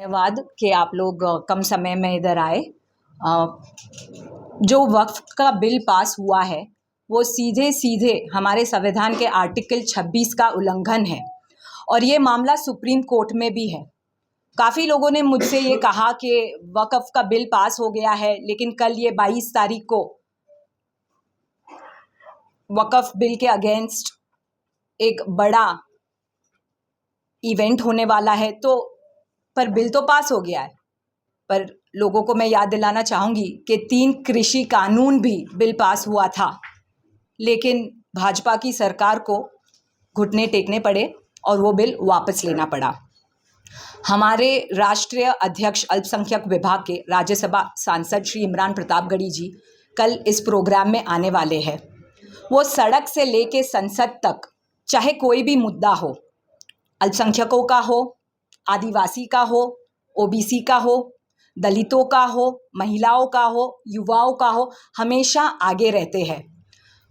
धन्यवाद कि आप लोग कम समय में इधर आए। जो वक्फ का बिल पास हुआ है वो सीधे सीधे हमारे संविधान के आर्टिकल 26 का उल्लंघन है और ये मामला सुप्रीम कोर्ट में भी है। काफ़ी लोगों ने मुझसे ये कहा कि वक्फ का बिल पास हो गया है, लेकिन कल ये 22 तारीख को वक्फ बिल के अगेंस्ट एक बड़ा इवेंट होने वाला है, तो पर बिल तो पास हो गया है। पर लोगों को मैं याद दिलाना चाहूँगी कि 3 कृषि कानून भी बिल पास हुआ था, लेकिन भाजपा की सरकार को घुटने टेकने पड़े और वो बिल वापस लेना पड़ा। हमारे राष्ट्रीय अध्यक्ष अल्पसंख्यक विभाग के राज्यसभा सांसद श्री इमरान प्रतापगढ़ी जी कल इस प्रोग्राम में आने वाले हैं। वो सड़क से लेके संसद तक चाहे कोई भी मुद्दा हो, अल्पसंख्यकों का हो, आदिवासी का हो, ओबीसी का हो, दलितों का हो, महिलाओं का हो, युवाओं का हो, हमेशा आगे रहते हैं।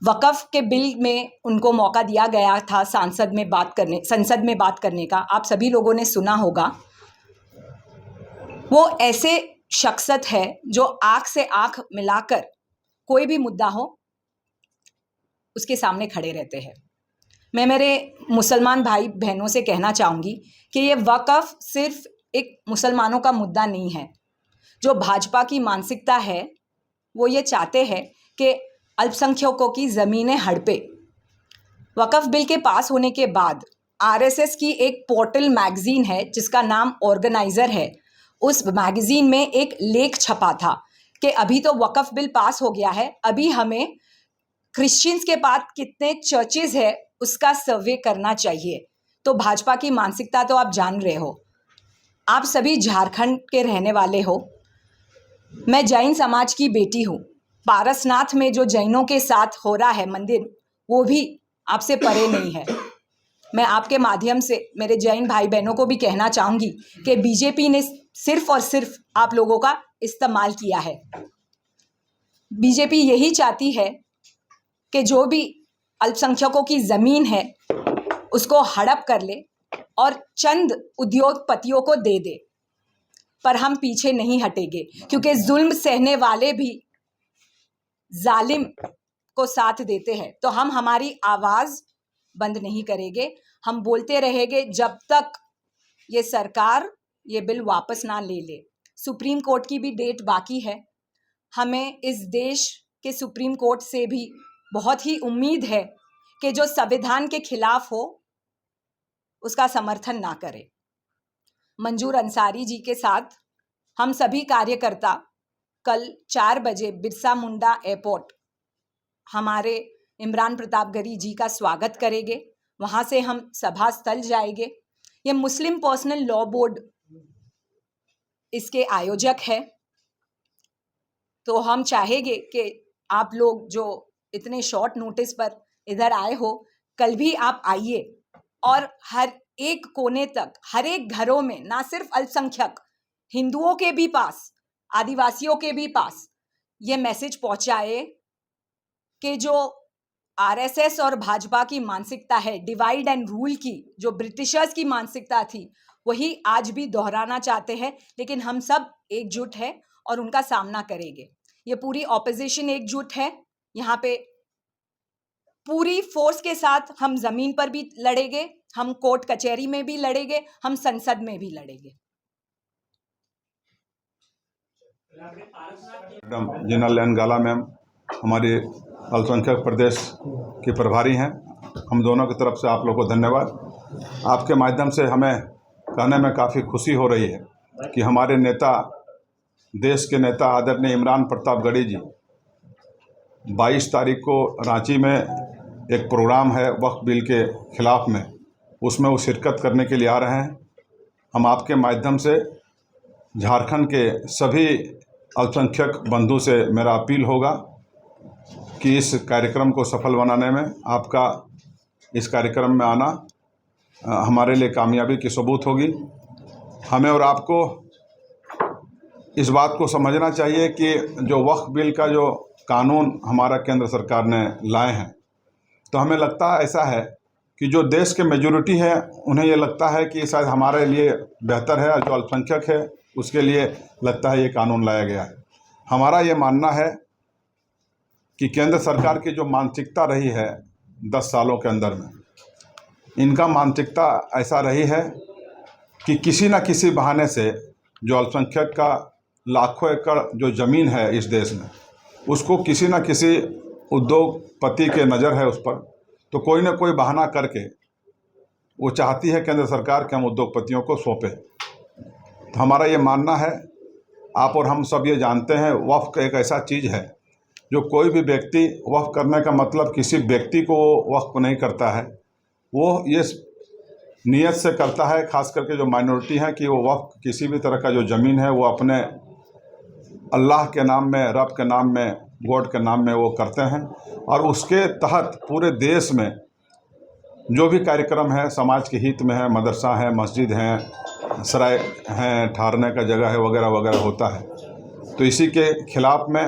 वक्फ के बिल में उनको मौका दिया गया था संसद में बात करने का। आप सभी लोगों ने सुना होगा। वो ऐसे शख्सियत है जो आंख से आंख मिलाकर कोई भी मुद्दा हो उसके सामने खड़े रहते हैं। मैं मेरे मुसलमान भाई बहनों से कहना चाहूँगी कि ये वक्फ सिर्फ एक मुसलमानों का मुद्दा नहीं है। जो भाजपा की मानसिकता है वो ये चाहते हैं कि अल्पसंख्यकों की ज़मीनें हड़पे। वक्फ बिल के पास होने के बाद आरएसएस की एक पोर्टल मैगज़ीन है जिसका नाम ऑर्गेनाइज़र है। उस मैगज़ीन में एक लेख छपा था कि अभी तो वक्फ बिल पास हो गया है, अभी हमें क्रिश्चियंस के पास कितने चर्चेज है उसका सर्वे करना चाहिए। तो भाजपा की मानसिकता तो आप जान रहे हो। आप सभी झारखंड के रहने वाले हो। मैं जैन समाज की बेटी हूँ। पारसनाथ में जो जैनों के साथ हो रहा है मंदिर, वो भी आपसे परे नहीं है। मैं आपके माध्यम से मेरे जैन भाई बहनों को भी कहना चाहूँगी कि बीजेपी ने सिर्फ और सिर्फ आप लोगों का इस्तेमाल किया है। बीजेपी यही चाहती है कि जो भी अल्पसंख्यकों की ज़मीन है उसको हड़प कर ले और चंद उद्योगपतियों को दे दे। पर हम पीछे नहीं हटेंगे, क्योंकि जुल्म सहने वाले भी जालिम को साथ देते हैं। तो हम हमारी आवाज़ बंद नहीं करेंगे। हम बोलते रहेंगे जब तक ये सरकार ये बिल वापस ना ले ले। सुप्रीम कोर्ट की भी डेट बाकी है। हमें इस देश के सुप्रीम कोर्ट से भी बहुत ही उम्मीद है कि जो संविधान के खिलाफ हो उसका समर्थन ना करे। मंजूर अंसारी जी के साथ हम सभी कार्यकर्ता कल 4 बजे बिरसा मुंडा एयरपोर्ट हमारे इमरान प्रतापगढ़ी जी का स्वागत करेंगे। वहाँ से हम सभा स्थल जाएंगे। ये मुस्लिम पर्सनल लॉ बोर्ड इसके आयोजक है। तो हम चाहेंगे कि आप लोग जो इतने शॉर्ट नोटिस पर इधर आए हो, कल भी आप आइए और हर एक कोने तक, हर एक घरों में, ना सिर्फ अल्पसंख्यक, हिंदुओं के भी पास, आदिवासियों के भी पास ये मैसेज पहुंचाए कि जो आरएसएस और भाजपा की मानसिकता है डिवाइड एंड रूल की, जो ब्रिटिशर्स की मानसिकता थी, वही आज भी दोहराना चाहते हैं। लेकिन हम सब एकजुट हैं और उनका सामना करेंगे। ये पूरी ऑपोजिशन एकजुट है। यहाँ पे पूरी फोर्स के साथ हम जमीन पर भी लड़ेंगे, हम कोर्ट कचहरी में भी लड़ेंगे, हम संसद में भी लड़ेंगे। मैडम जिना लैन गाला मैम हमारे अल्पसंख्यक प्रदेश की प्रभारी हैं। हम दोनों की तरफ से आप लोगों को धन्यवाद। आपके माध्यम से हमें कहने में काफ़ी खुशी हो रही है कि हमारे नेता, देश के नेता आदरणीय इमरान प्रतापगढ़ी जी 22 तारीख को रांची में एक प्रोग्राम है वक्फ बिल के खिलाफ में, उसमें वो शिरकत करने के लिए आ रहे हैं। हम आपके माध्यम से झारखंड के सभी अल्पसंख्यक बंधु से मेरा अपील होगा कि इस कार्यक्रम को सफल बनाने में आपका इस कार्यक्रम में आना हमारे लिए कामयाबी की सबूत होगी। हमें और आपको इस बात को समझना चाहिए कि जो वक्फ बिल का जो कानून हमारा केंद्र सरकार ने लाए हैं, तो हमें लगता है ऐसा है कि जो देश के मेजॉरिटी है उन्हें ये लगता है कि शायद हमारे लिए बेहतर है, और जो अल्पसंख्यक है उसके लिए लगता है ये कानून लाया गया है। हमारा ये मानना है कि केंद्र सरकार की जो मानसिकता रही है 10 सालों के अंदर में, इनका मानसिकता ऐसा रही है कि किसी न किसी बहाने से जो अल्पसंख्यक का लाखों एकड़ जो ज़मीन है इस देश में, उसको किसी न किसी उद्योगपति के नज़र है उस पर, तो कोई ना कोई बहाना करके वो चाहती है केंद्र सरकार कि हम उद्योगपतियों को सौंपें। तो हमारा ये मानना है, आप और हम सब ये जानते हैं, वक्फ एक ऐसा चीज़ है जो कोई भी व्यक्ति, वक्फ करने का मतलब किसी व्यक्ति को वक्फ नहीं करता है, वो ये नियत से करता है, ख़ास करके जो माइनॉरिटी हैं, कि वो वक्फ किसी भी तरह का जो ज़मीन है वो अपने अल्लाह के नाम में, रब के नाम में, गॉड के नाम में वो करते हैं। और उसके तहत पूरे देश में जो भी कार्यक्रम है समाज के हित में है, मदरसा है, मस्जिद हैं, सराय हैं, ठहरने का जगह है, वगैरह वगैरह होता है। तो इसी के खिलाफ में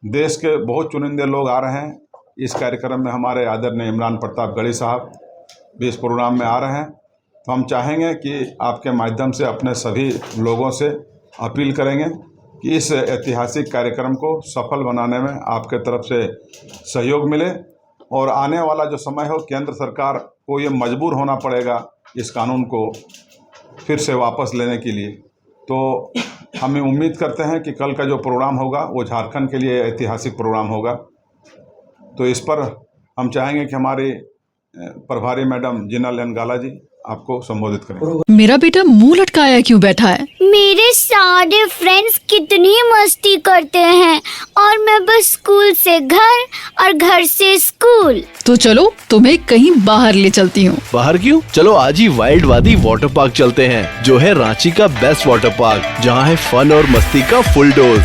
देश के बहुत चुनिंदे लोग आ रहे हैं इस कार्यक्रम में। हमारे आदरणीय इमरान प्रताप गढ़ी साहब भी इस प्रोग्राम में आ रहे हैं। तो हम चाहेंगे कि आपके माध्यम से अपने सभी लोगों से अपील करेंगे कि इस ऐतिहासिक कार्यक्रम को सफल बनाने में आपके तरफ से सहयोग मिले, और आने वाला जो समय हो केंद्र सरकार को ये मजबूर होना पड़ेगा इस कानून को फिर से वापस लेने के लिए। तो हम उम्मीद करते हैं कि कल का जो प्रोग्राम होगा वो झारखंड के लिए ऐतिहासिक प्रोग्राम होगा। तो इस पर हम चाहेंगे कि हमारी प्रभारी मैडम जिनल एनगाला जी आपको संबोधित करें। मेरा बेटा मुंह लटकाया क्यों बैठा है? मेरे सारे फ्रेंड्स कितनी मस्ती करते हैं और मैं बस स्कूल से घर और घर से स्कूल। तो चलो तुम्हें कहीं बाहर ले चलती हूँ। बाहर क्यों? चलो आज ही वाइल्ड वादी वाटर पार्क चलते हैं, जो है रांची का बेस्ट वाटर पार्क, जहाँ है फन और मस्ती का फुल डोज।